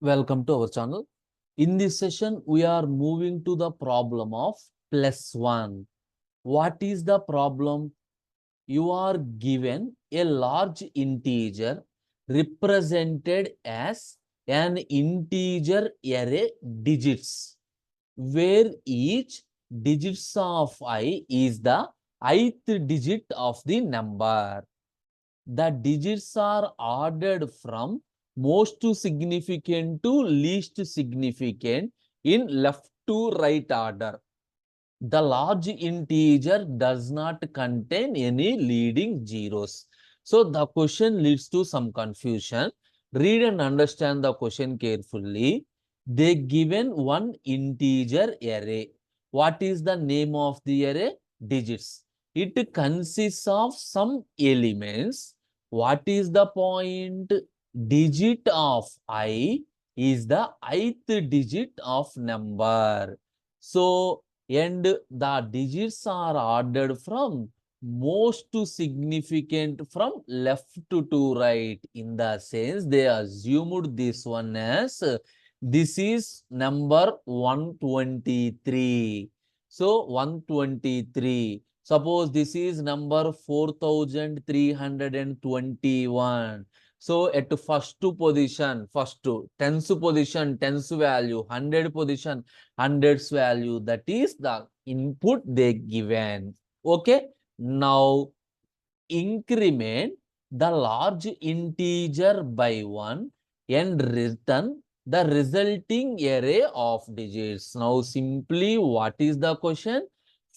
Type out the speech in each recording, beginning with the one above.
Welcome to our channel. In this session, we are moving to the problem of +1. What is the problem? You are given a large integer represented as an integer array digits, where each digits of I is the ith digit of the number. The digits are ordered from most significant to least significant in left to right order. The large integer does not contain any leading zeros. So the question leads to some confusion. Read and understand the question carefully. They given one integer array. What is the name of the array? Digits. It consists of some elements. What is the point? Digit of I is the ith digit of number. So, and the digits are ordered from most to significant from left to right. In the sense, they assumed this one as this is number 123. So, 123. Suppose this is number 4321. So at first position, tens position, tens value, 100 position, hundreds value, that is the input they given. Okay. Now increment the large integer by 1 and return the resulting array of digits. Now simply what is the question?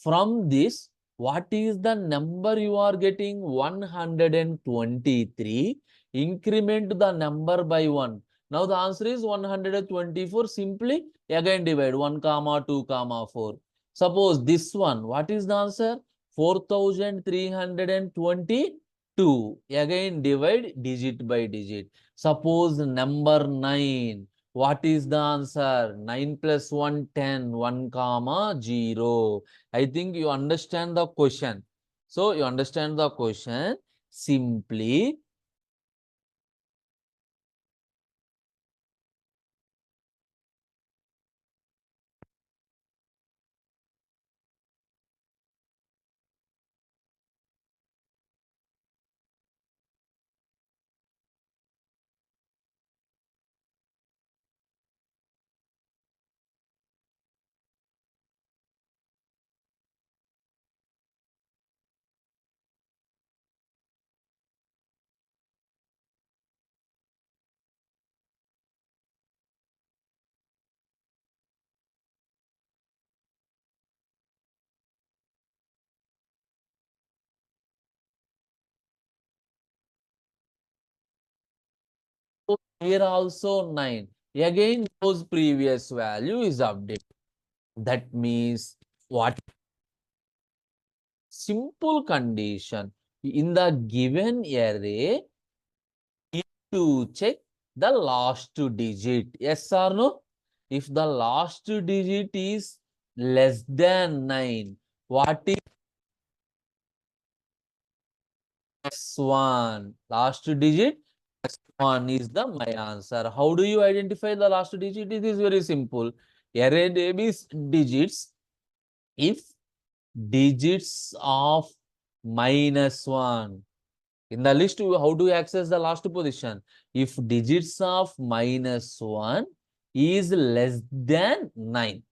From this, what is the number you are getting? 123. Increment the number by 1. Now the answer is 124. Simply again divide 1 comma 2 comma 4. Suppose this one, what is the answer? 4322. Again divide digit by digit. Suppose number 9. What is the answer? 9 plus 1, 10. 1 comma 0. I think you understand the question. So you understand the question. Simply here also 9. Again, those previous value is updated. That means what? Simple condition. In the given array, need to check the last digit. Yes or no? If the last digit is less than 9, what is S1? Last digit S1 is the my answer. How do you identify the last digit? It is very simple. Array name is digits. If digits of -1 in the list, how do you access the last position? If digits of -1 is less than 9,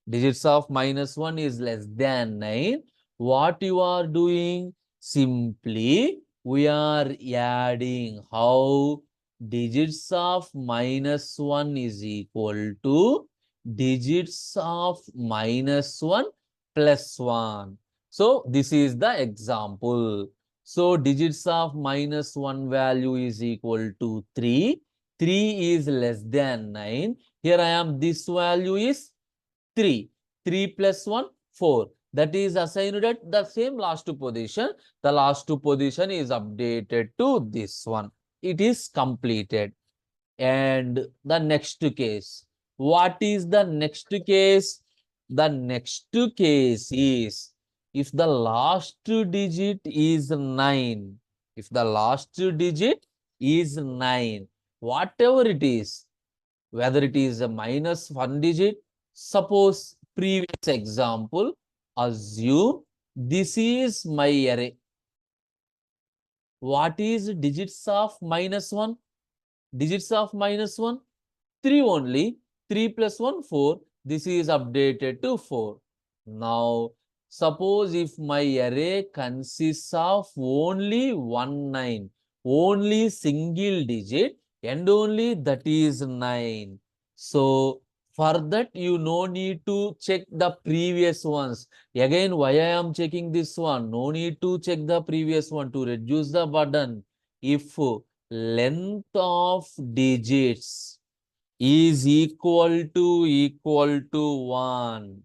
digits of -1 is less than 9, what you are doing? Simply we are adding. How? Digits of -1 is equal to digits of -1 plus 1. So this is the example. So digits of -1 value is equal to 3. 3 is less than 9. Here I am, this value is 3. 3 plus 1, 4. That is assigned at the same last position. The last position is updated to this one. It is completed. And the next case. What is the next case? The next case is if the last digit is 9. If the last digit is 9, whatever it is, whether it is a minus 1 digit. Suppose previous example, assume this is my array. What is digits of minus 1? Digits of minus 1? 3 only. 3 plus 1, 4. This is updated to 4. Now, suppose if my array consists of only 1, 9, only single digit, and only that is 9. So, for that, you no need to check the previous ones. Again, why I am checking this one? No need to check the previous one to reduce the burden. If length of digits is equal to 1.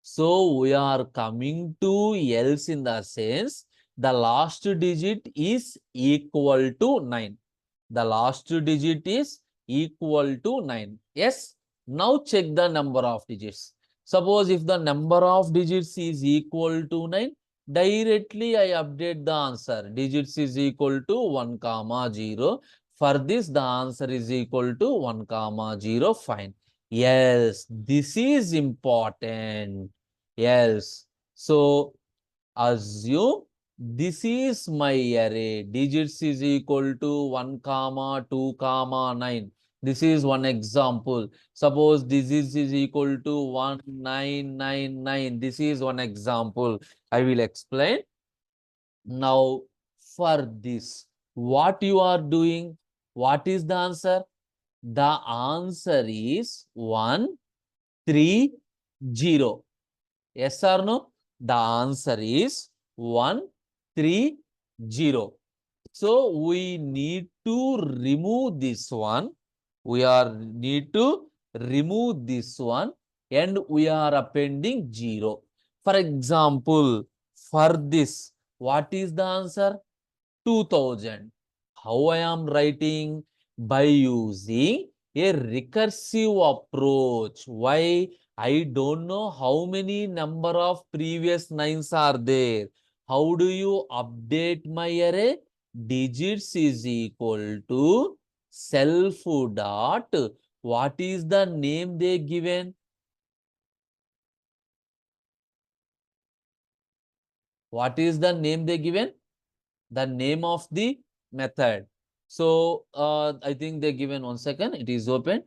So we are coming to else in the sense the last digit is equal to 9. The last digit is equal to 9. Yes. Now check the number of digits. Suppose if the number of digits is equal to 9, directly I update the answer. Digits is equal to 1, comma 0. For this, the answer is equal to 1, comma 0. Fine. Yes, this is important. Yes. So, assume this is my array. Digits is equal to 1, comma 2, comma 9. This is one example. Suppose this is equal to 1999. This is one example. I will explain. Now, for this, what you are doing? What is the answer? The answer is 130. Yes or no? The answer is 130. So we need to remove this one. We need to remove this one and we are appending 0. For example, for this, what is the answer? 2000. How I am writing? By using a recursive approach. Why? I don't know how many number of previous 9s are there. How do you update my array? Digits is equal to self dot. What is the name they given? What is the name they given? The name of the method. So I think they given 1 second. It is open.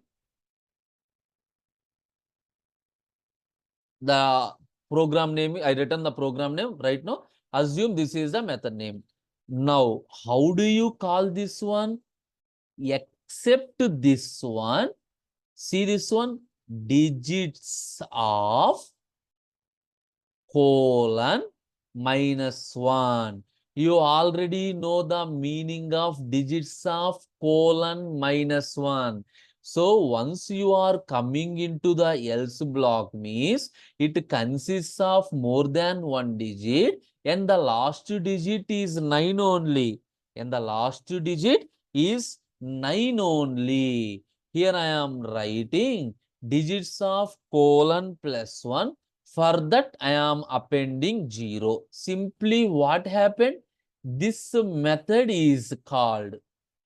The program name, I written the program name right now. Assume this is the method name. Now, how do you call this one? Except this one. See this one? Digits of colon -1. You already know the meaning of digits of colon -1. So once you are coming into the else block means it consists of more than one digit and the last digit is 9 only. And the last digit is 9 only. Here I am writing digits of colon +1. For that, I am appending 0. Simply what happened? This method is called.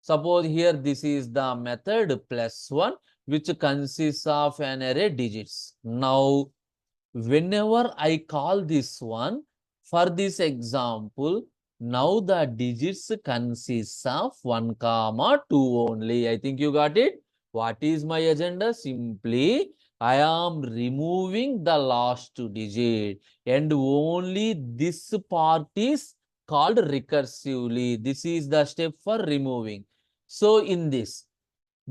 Suppose here this is the method +1 which consists of an array digits. Now, whenever I call this one, for this example, now the digits consists of 1, comma 2 only. I think you got it. What is my agenda? Simply, I am removing the last digit and only this part is called recursively. This is the step for removing. So, in this,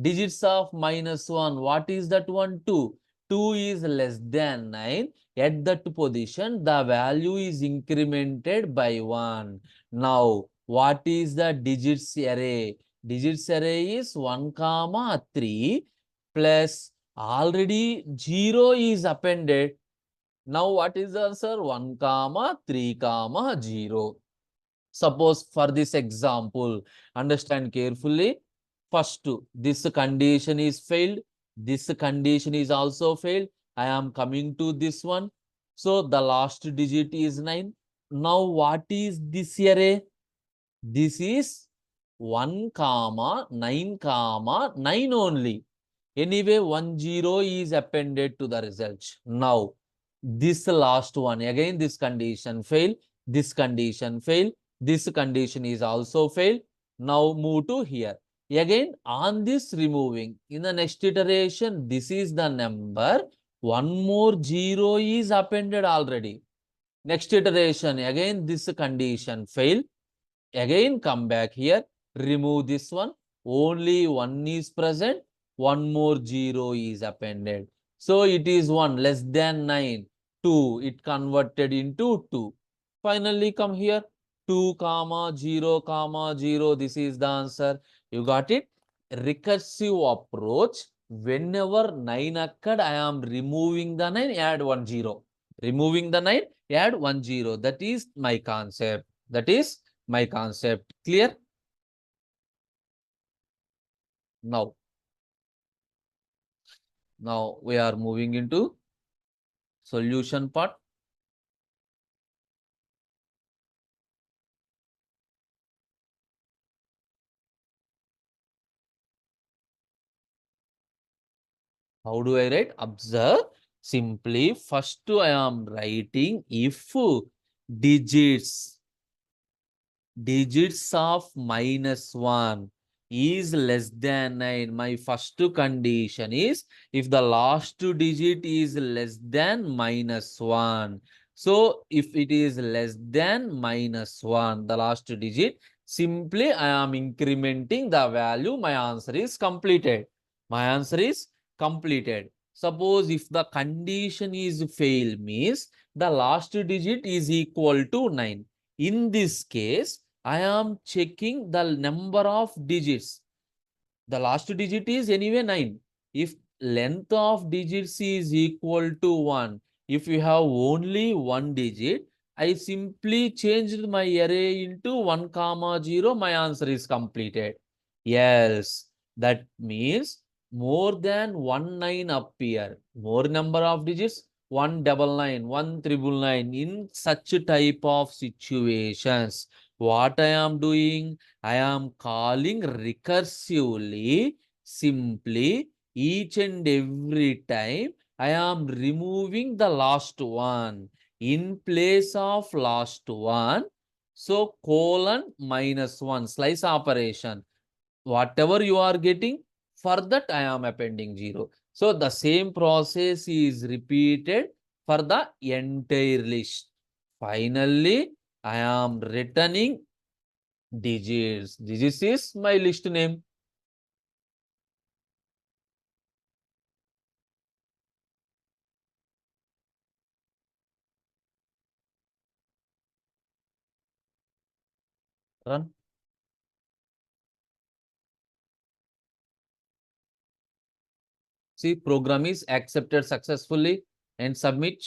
digits of -1, what is that one? 2. 2 is less than 9. At that position, the value is incremented by 1. Now, what is the digits array? Digits array is 1, comma 3 plus already 0 is appended. Now, what is the answer? 1, comma 3, comma 0. Suppose for this example, understand carefully. First, this condition is failed. This condition is also failed. I am coming to this one. So the last digit is 9. Now what is this array? This is 1, comma 9, comma 9 only. Anyway, 10 is appended to the result. Now, this last one, again, this condition fail, this condition fail, this condition is also fail. Now, move to here. Again, on this removing, in the next iteration, this is the number. One more 0 is appended already. Next iteration, again, this condition fail. Again, come back here, remove this one. Only 1 is present. One more 0 is appended. So it is 1 less than 9. 2. It converted into 2. Finally, come here. 2, comma, 0, comma, 0. This is the answer. You got it? Recursive approach. Whenever 9 occurred, I am removing the 9, add 1 0. Removing the 9, add 1 0. That is my concept. That is my concept. Clear? Now we are moving into solution part. How do I write? Observe. Simply, first I am writing if digits of -1 is less than 9. My first condition is if the last digit is less than -1. So if it is less than -1, the last digit, simply I am incrementing the value. My answer is completed. My answer is completed. Suppose if the condition is fail means the last digit is equal to 9. In this case, I am checking the number of digits. The last digit is anyway 9. If length of digits is equal to 1, if you have only one digit, I simply changed my array into 1, comma 0. My answer is completed. Yes, that means more than 19 appear. More number of digits, 199, 1999. In such type of situations, what I am doing? I am calling recursively, simply each and every time I am removing the last one. In place of last one, so colon -1, slice operation. Whatever you are getting, for that I am appending 0. So the same process is repeated for the entire list. Finally, I am returning digits. Digits is my list name. Run. See, program is accepted successfully and submit.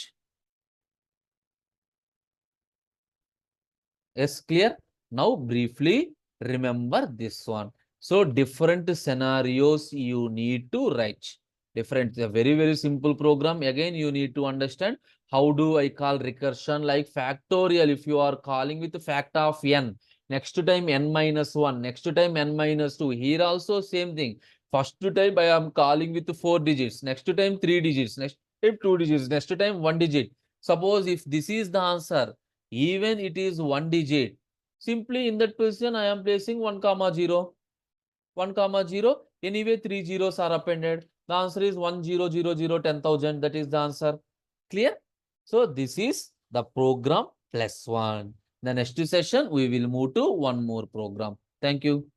Yes, clear? Now briefly remember this one. So different scenarios you need to write. Different, a very, very simple program. Again, you need to understand how do I call recursion like factorial. If you are calling with the factor of n, next time n-1, next time n-2. Here also same thing. First time I am calling with 4 digits, next time 3 digits, next time 2 digits, next time 1 digit. Suppose if this is the answer, even it is 1 digit, simply in that position I am placing 1, comma 0. 1, comma 0. Anyway, 3 zeros are appended. The answer is 1000, 10,000. That is the answer. Clear? So this is the program +1. The next session we will move to one more program. Thank you.